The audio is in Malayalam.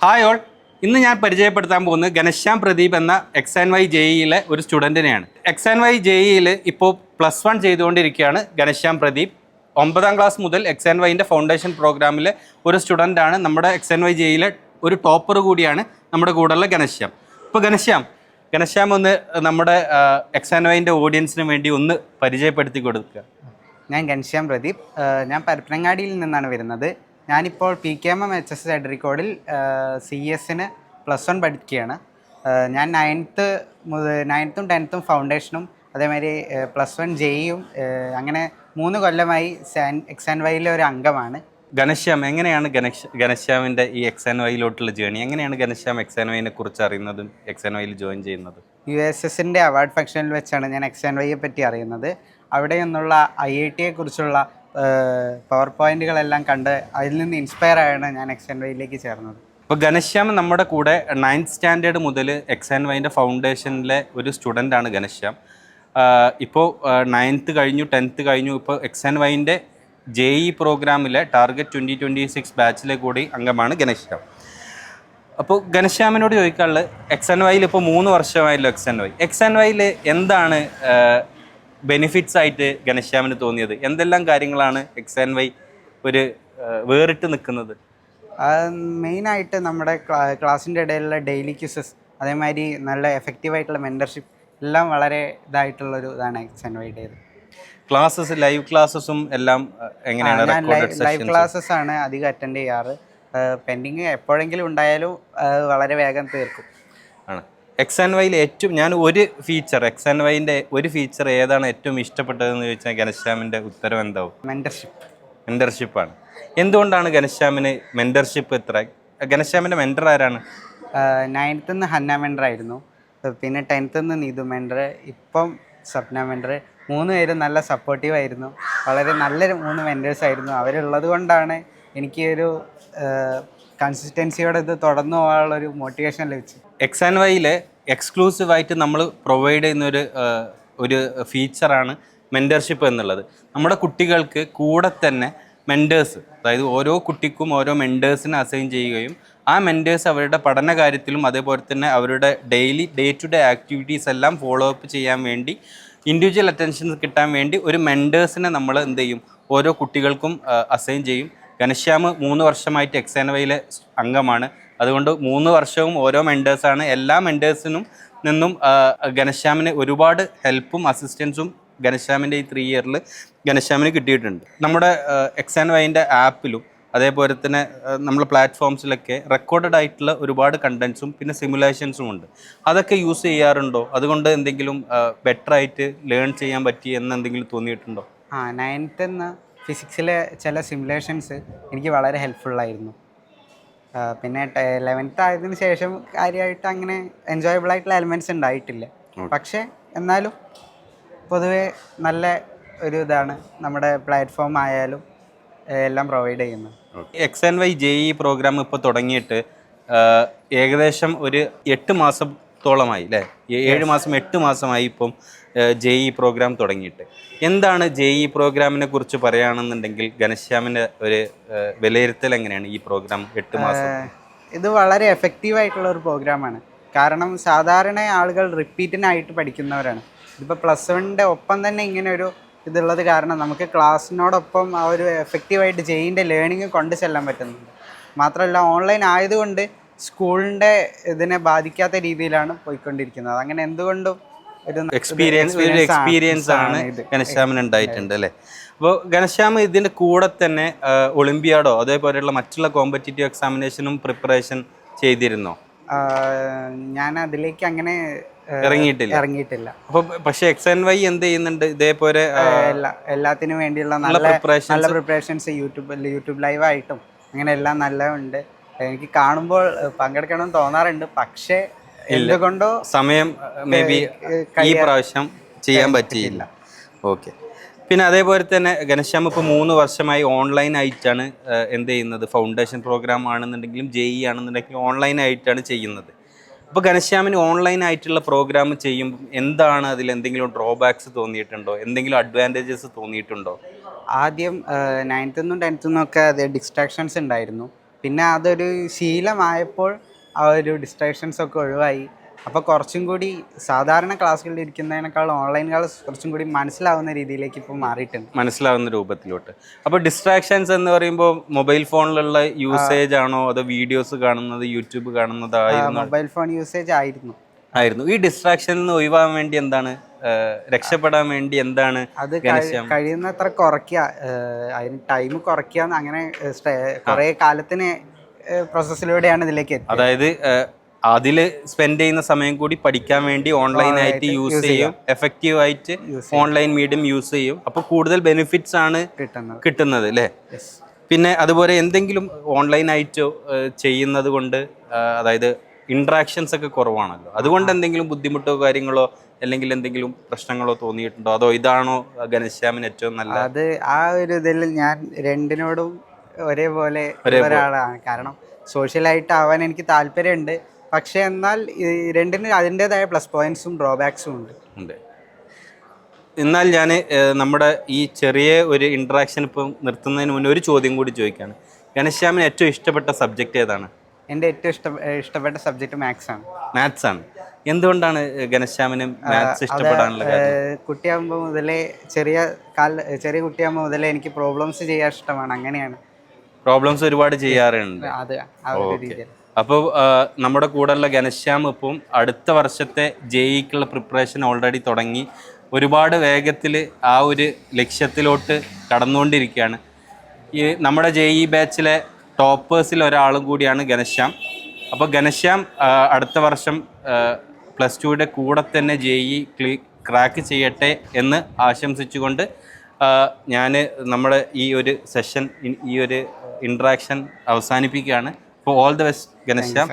Hi all. ഇന്ന് ഞാൻ പരിചയപ്പെടുത്താൻ പോകുന്നത് ഗണശ്യാം പ്രദീപ് എന്ന XNY JEE ഒരു സ്റ്റുഡൻറ്റിനെയാണ്. XNY JEE ഇപ്പോൾ +1 ചെയ്തുകൊണ്ടിരിക്കുകയാണ് ഗണശ്യാം പ്രദീപ്. 9ാം ക്ലാസ് മുതൽ XNYൻ്റെ ഫൗണ്ടേഷൻ പ്രോഗ്രാമിലെ ഒരു സ്റ്റുഡൻ്റാണ്. നമ്മുടെ XNY JEE ഒരു ടോപ്പർ കൂടിയാണ് നമ്മുടെ കൂടെയുള്ള ഗണശ്യാം. ഇപ്പോൾ ഗണശ്യാം ഒന്ന് നമ്മുടെ XNYൻ്റെ ഓഡിയൻസിന് വേണ്ടി ഒന്ന് പരിചയപ്പെടുത്തി കൊടുക്കുക. ഞാൻ ഗണശ്യാം പ്രദീപ്. ഞാൻ പരപ്പനങ്ങാടിയിൽ നിന്നാണ് വരുന്നത്. ഞാനിപ്പോൾ PKM HS എഡ്രിക്കോഡിൽ CS-ന് +1 പഠിക്കുകയാണ്. ഞാൻ 9th 10th ഫൗണ്ടേഷനും അതേമാതിരി +1 JEE-യും അങ്ങനെ 3 കൊല്ലമായി XNYയിലെ ഒരു അംഗമാണ്. ഗണശ്യാം, എങ്ങനെയാണ് ഗണശ്യാമിൻ്റെ ഈ XNYയിലോട്ടുള്ള ജേണി? എങ്ങനെയാണ് ഗണശ്യാം XNYനെ കുറിച്ച് അറിയുന്നതും XNYയിൽ ജോയിൻ ചെയ്യുന്നത്? USSൻ്റെ അവാർഡ് ഫംഗ്ഷനിൽ വെച്ചാണ് ഞാൻ XNYയെ പറ്റി അറിയുന്നത്. അവിടെ നിന്നുള്ള IIT കുറിച്ചുള്ള പവർ പോയിന്റുകളെല്ലാം കണ്ട് അതിൽ നിന്ന് ഇൻസ്പയർ ആയാണ് ഞാൻ XNYയിലേക്ക് ചേർന്നത്. ഇപ്പോൾ ഗണശ്യാം നമ്മുടെ കൂടെ 9th സ്റ്റാൻഡേർഡ് മുതൽ XNYൻ്റെ ഫൗണ്ടേഷനിലെ ഒരു സ്റ്റുഡൻ്റാണ് ഗണശ്യാം. ഇപ്പോൾ 9th കഴിഞ്ഞു, 10th കഴിഞ്ഞു. ഇപ്പോൾ XNYൻ്റെ JEE പ്രോഗ്രാമിലെ ടാർഗറ്റ് 2026 ബാച്ചിലെ കൂടി അംഗമാണ് ഗണശ്യാം. അപ്പോൾ ഗണശ്യാമിനോട് ചോദിക്കാനുള്ളത്, XNYയിൽ ഇപ്പോൾ 3 വർഷമായല്ലോ XNYയിൽ എന്താണ് ബെനിഫിറ്റ്സ് ആയിട്ട് ഗണശ്യാമിന് തോന്നിയത്? എന്തെല്ലാം കാര്യങ്ങളാണ് XNY ഒരു വേറിട്ട് നിൽക്കുന്നത്? മെയിനായിട്ട് നമ്മുടെ ക്ലാസ്സിൻ്റെ ഇടയിലുള്ള ഡെയിലി ക്യൂസസ്, അതേമാതിരി നല്ല എഫക്റ്റീവായിട്ടുള്ള മെൻറ്റർഷിപ്പ് എല്ലാം വളരെ ഇതായിട്ടുള്ളൊരു ഇതാണ് XNYയുടേത്. ക്ലാസ്സസ്, ലൈവ് ക്ലാസ്സസും എല്ലാം എങ്ങനെയാണ്? ലൈവ് ക്ലാസ്സസ് ആണ് അധികം അറ്റൻഡ് ചെയ്യാറ്. പെൻഡിങ് എപ്പോഴെങ്കിലും ഉണ്ടായാലും വളരെ വേഗം തീർക്കും. ആണ് XNYയിൽ ഏറ്റവും XNYൻ്റെ ഒരു ഫീച്ചർ ഏതാണ് ഏറ്റവും ഇഷ്ടപ്പെട്ടതെന്ന് ചോദിച്ചാൽ ഗണശ്യാമിൻ്റെ ഉത്തരം എന്താവും? മെൻറ്റർഷിപ്പാണ്. എന്തുകൊണ്ടാണ് ഗണശ്യാമിന് മെൻറ്റർഷിപ്പ് ഇത്ര? ഗണശ്യാമിൻ്റെ മെൻറ്റർ ആരാണ്? 9th ഹന്ന മെൻറ്റർ ആയിരുന്നു, പിന്നെ 10th നീതു മെൻറ്റർ, ഇപ്പം സപ്ന മെൻറ്റർ. 3 പേരും നല്ല സപ്പോർട്ടീവ് ആയിരുന്നു. വളരെ നല്ലൊരു 3 മെൻറ്റേഴ്സ് ആയിരുന്നു. അവരുള്ളത് കൊണ്ടാണ് എനിക്ക് ഒരു കൺസിസ്റ്റൻസിയോടെ ഇത് തുടർന്നു പോകാനുള്ളൊരു മോട്ടിവേഷൻ ലഭിച്ചു. XNYയിൽ എക്സ്ക്ലൂസീവായിട്ട് നമ്മൾ പ്രൊവൈഡ് ചെയ്യുന്ന ഒരു ഫീച്ചറാണ് മെൻറ്റർഷിപ്പ് എന്നുള്ളത്. നമ്മുടെ കുട്ടികൾക്ക് കൂടെ തന്നെ മെൻറ്റേഴ്സ്, അതായത് ഓരോ കുട്ടിക്കും ഓരോ മെൻറ്റേഴ്സിനെ അസൈൻ ചെയ്യുകയും ആ മെൻറ്റേഴ്സ് അവരുടെ പഠന കാര്യത്തിലും അതേപോലെ തന്നെ അവരുടെ ഡേ ടു ഡേ ആക്ടിവിറ്റീസ് എല്ലാം ഫോളോ അപ്പ് ചെയ്യാൻ വേണ്ടി, ഇൻഡിവിജ്വൽ അറ്റൻഷൻ കിട്ടാൻ വേണ്ടി ഒരു മെൻറ്റേഴ്സിനെ നമ്മൾ എന്ത് ചെയ്യും, ഓരോ കുട്ടികൾക്കും അസൈൻ ചെയ്യും. ഗണശ്യാം 3 വർഷമായിട്ട് XNYയിലെ അംഗമാണ്. അതുകൊണ്ട് 3 വർഷവും ഓരോ മെൻറ്റേഴ്സാണ്. എല്ലാ മെൻറ്റേഴ്സിനും നിന്നും ഗണശ്യാമിന് ഒരുപാട് ഹെൽപ്പും അസിസ്റ്റൻസും ഗണശ്യാമിൻ്റെ ഈ 3 ഇയറിൽ ഗണശ്യാമിന് കിട്ടിയിട്ടുണ്ട്. നമ്മുടെ XNYൻ്റെ ആപ്പിലും അതേപോലെ തന്നെ നമ്മളെ പ്ലാറ്റ്ഫോംസിലൊക്കെ റെക്കോർഡഡ് ആയിട്ടുള്ള ഒരുപാട് കണ്ടൻസും പിന്നെ സിമുലേഷൻസും ഉണ്ട്. അതൊക്കെ യൂസ് ചെയ്യാറുണ്ടോ? അതുകൊണ്ട് എന്തെങ്കിലും ബെറ്റർ ആയിട്ട് ലേൺ ചെയ്യാൻ പറ്റി എന്നെന്തെങ്കിലും തോന്നിയിട്ടുണ്ടോ? 9th ഫിസിക്സിലെ ചില സിമുലേഷൻസ് എനിക്ക് വളരെ ഹെൽപ്ഫുള്ളായിരുന്നു. പിന്നെ 11th ആയതിനു ശേഷം കാര്യമായിട്ട് അങ്ങനെ എൻജോയബിൾ ആയിട്ടുള്ള എലമെൻറ്റ്സ് ഉണ്ടായിട്ടില്ല. പക്ഷേ എന്നാലും പൊതുവെ നല്ല ഒരു ഇതാണ് നമ്മുടെ പ്ലാറ്റ്ഫോം ആയാലും എല്ലാം പ്രൊവൈഡ് ചെയ്യുന്നത്. XNY JEE പ്രോഗ്രാം ഇപ്പോൾ തുടങ്ങിയിട്ട് ഏകദേശം ഒരു 8 മാസത്തോളമായി അല്ലേ? 7 മാസം 8 മാസമായി ഇപ്പം JEE പ്രോഗ്രാം തുടങ്ങിയിട്ട്. എന്താണ് JEE പ്രോഗ്രാമിനെ കുറിച്ച് പറയുകയാണെന്നുണ്ടെങ്കിൽ ഗണശ്യാമിൻ്റെ ഒരു വിലയിരുത്തൽ എങ്ങനെയാണ് ഈ പ്രോഗ്രാം 8 മാസം? ഇത് വളരെ എഫക്റ്റീവായിട്ടുള്ള ഒരു പ്രോഗ്രാമാണ്. കാരണം സാധാരണ ആളുകൾ റിപ്പീറ്റിനായിട്ട് പഠിക്കുന്നവരാണ്. ഇതിപ്പോൾ +1ൻ്റെ ഒപ്പം തന്നെ ഇങ്ങനെ ഒരു ഇതുള്ളത് കാരണം നമുക്ക് ക്ലാസ്സിനോടൊപ്പം ആ ഒരു എഫക്റ്റീവായിട്ട് JEEൻ്റെ ലേണിംഗ് കൊണ്ടു ചെല്ലാൻ പറ്റുന്നുണ്ട്. മാത്രമല്ല ഓൺലൈൻ ആയതുകൊണ്ട് സ്കൂളിൻ്റെ ഇതിനെ ബാധിക്കാത്ത രീതിയിലാണ് പോയിക്കൊണ്ടിരിക്കുന്നത്. അങ്ങനെ എന്തുകൊണ്ടും ഒരു എക്സ്പീരിയൻസ് ആണ് ഗണശ്യാമിന് ഉണ്ടായിട്ടുണ്ട് അല്ലേ? അപ്പോൾ ഗണശ്യാം ഇതിൻ്റെ കൂടെ തന്നെ ഒളിമ്പിയാഡോ അതേപോലെയുള്ള മറ്റുള്ള കോമ്പറ്റീറ്റീവ് എക്സാമിനേഷനും പ്രിപ്പറേഷൻ ചെയ്തിരുന്നോ? ഞാൻ അതിലേക്ക് അങ്ങനെ ഇറങ്ങിയിട്ടില്ല. അപ്പോൾ പക്ഷേ XNY എന്ത് ചെയ്യുന്നുണ്ട്? ഇതേപോലെ എല്ലാത്തിനും വേണ്ടിയുള്ള നല്ല പ്രിപ്പറേഷൻസ് യൂട്യൂബ് ലൈവായിട്ടും അങ്ങനെ എല്ലാം നല്ലതുണ്ട്. എനിക്ക് കാണുമ്പോൾ പങ്കെടുക്കണമെന്ന് തോന്നാറുണ്ട്. പക്ഷേ എന്തുകൊണ്ടോ സമയം മേ ബി ഈ പ്രാവശ്യം ചെയ്യാൻ പറ്റിയില്ല. ഓക്കെ. പിന്നെ അതേപോലെ തന്നെ ഗണശ്യാം ഇപ്പോൾ 3 വർഷമായി ഓൺലൈനായിട്ടാണ് എന്ത് ചെയ്യുന്നത്? ഫൗണ്ടേഷൻ പ്രോഗ്രാം ആണെന്നുണ്ടെങ്കിലും JEE ആണെന്നുണ്ടെങ്കിലും ഓൺലൈനായിട്ടാണ് ചെയ്യുന്നത്. അപ്പോൾ ഗണശ്യാമിന് ഓൺലൈനായിട്ടുള്ള പ്രോഗ്രാം ചെയ്യുമ്പോൾ എന്താണ് അതിൽ എന്തെങ്കിലും ഡ്രോബാക്സ് തോന്നിയിട്ടുണ്ടോ? എന്തെങ്കിലും അഡ്വാൻറ്റേജസ് തോന്നിയിട്ടുണ്ടോ? ആദ്യം 9th 10th അത് ഡിസ്ട്രാക്ഷൻസ് ഉണ്ടായിരുന്നു. പിന്നെ അതൊരു ശീലമായപ്പോൾ ആ ഒരു ഡിസ്ട്രാക്ഷൻസ് ഒക്കെ ഒഴിവായി. അപ്പോൾ കുറച്ചും കൂടി സാധാരണ ക്ലാസ്സുകളിൽ ഇരിക്കുന്നതിനേക്കാൾ ഓൺലൈൻ ക്ലാസ് കുറച്ചും കൂടി മനസ്സിലാവുന്ന രീതിയിലേക്ക് ഇപ്പോൾ മാറിയിട്ടുണ്ട്. മനസ്സിലാവുന്ന രൂപത്തിലോട്ട്. അപ്പോൾ ഡിസ്ട്രാക്ഷൻസ് എന്ന് പറയുമ്പോൾ മൊബൈൽ ഫോണിലുള്ള യൂസേജ് ആണോ അതോ വീഡിയോസ് കാണുന്നത്, യൂട്യൂബ് കാണുന്നതായിരുന്നു? മൊബൈൽ ഫോൺ യൂസേജ് ആയിരുന്നു. ഈ ഡിസ്ട്രാക്ഷനിൽ നിന്ന് ഒഴിവാകാൻ വേണ്ടി എന്താണ്, രക്ഷപ്പെടാൻ വേണ്ടി എന്താണ്? അത് കഴിയുന്നത്ര കുറയ്ക്കുക, അതിന് ടൈം കുറയ്ക്കുക, അങ്ങനെ കുറേ കാലത്തിന് പ്രോസസ്സിലൂടെയാണ് ഇതിലേക്ക് എത്തുന്നത്. അതായത് അതിൽ സ്പെൻഡ് ചെയ്യുന്ന സമയം കൂടി പഠിക്കാൻ വേണ്ടി ഓൺലൈനായിട്ട് യൂസ് ചെയ്യും, എഫക്റ്റീവ് ആയിട്ട് ഓൺലൈൻ മീഡിയം യൂസ് ചെയ്യും. അപ്പോൾ കൂടുതൽ ബെനിഫിറ്റ്സ് ആണ് കിട്ടുന്നത് അല്ലേ? പിന്നെ അതുപോലെ എന്തെങ്കിലും ഓൺലൈനായിട്ട് ചെയ്യുന്നത് കൊണ്ട് അതായത് ഇൻട്രാക്ഷൻസ് ഒക്കെ കുറവാണല്ലോ, അതുകൊണ്ട് എന്തെങ്കിലും ബുദ്ധിമുട്ടോ കാര്യങ്ങളോ അല്ലെങ്കിൽ എന്തെങ്കിലും പ്രശ്നങ്ങളോ തോന്നിയിട്ടുണ്ടോ? അതോ ഇതാണോ ഘനശ്യാമിന് ഏറ്റവും നല്ല? അത് ആ ഒരു ഇതിൽ ഞാൻ രണ്ടിനോടും ഒരേപോലെ ഒരാളാണ്. കാരണം സോഷ്യലായിട്ട് ആവാൻ എനിക്ക് താല്പര്യമുണ്ട്, പക്ഷേ എന്നാൽ രണ്ടിന് അതിൻ്റെതായ പ്ലസ് പോയിന്റ്സും ഡ്രോബാക്സും ഉണ്ട്. എന്നാൽ ഞാൻ നമ്മുടെ ഈ ചെറിയ ഒരു ഇൻട്രാക്ഷൻ ഇപ്പം നിർത്തുന്നതിന് മുന്നേ ഒരു ചോദ്യം കൂടി ചോദിക്കുകയാണ്. ഘനശ്യാമിന് ഏറ്റവും ഇഷ്ടപ്പെട്ട സബ്ജക്റ്റ് ഏതാണ്? എൻ്റെ ഏറ്റവും ഇഷ്ടപ്പെട്ട സബ്ജക്റ്റ് മാത്സ് ആണ്. മാത്സ് ആണ്. എന്തുകൊണ്ടാണ് ഘനശ്യാമിന് മാത്സ് ഇഷ്ടപ്പെടാനുള്ള കാര്യം? കുട്ടിയാകുമ്പോൾ മുതലേ ചെറിയ കുട്ടിയാകുമ്പോൾ മുതലേ എനിക്ക് പ്രോബ്ലംസ് ചെയ്യാൻ ഇഷ്ടമാണ്. അങ്ങനെയാണ് പ്രോബ്ലംസ് ഒരുപാട് ചെയ്യാറുണ്ട്. അത് അപ്പോൾ നമ്മുടെ കൂടെയുള്ള ഘനശ്യാം ഇപ്പം അടുത്ത വർഷത്തെ ജെഇക്കുള്ള പ്രിപ്പറേഷൻ ഓൾറെഡി തുടങ്ങി ഒരുപാട് വേഗത്തിൽ ആ ഒരു ലക്ഷ്യത്തിലോട്ട് കടന്നുകൊണ്ടിരിക്കുകയാണ്. ഈ നമ്മുടെ ജെഇ ബാച്ചിലെ ടോപ്പേഴ്സിൽ ഒരാളും കൂടിയാണ് ഘനശ്യാം. അപ്പോൾ ഘനശ്യാം അടുത്ത വർഷം +2യുടെ കൂടെ തന്നെ ജെഇ ക്രാക്ക് ചെയ്യട്ടെ എന്ന് ആശംസിച്ചുകൊണ്ട് ഞാൻ നമ്മുടെ ഈ ഒരു സെഷൻ, ഈ ഒരു ഇൻട്രാക്ഷൻ അവസാനിപ്പിക്കുകയാണ്. അപ്പോൾ ഓൾ ദ ബെസ്റ്റ് ഘനശ്യാം.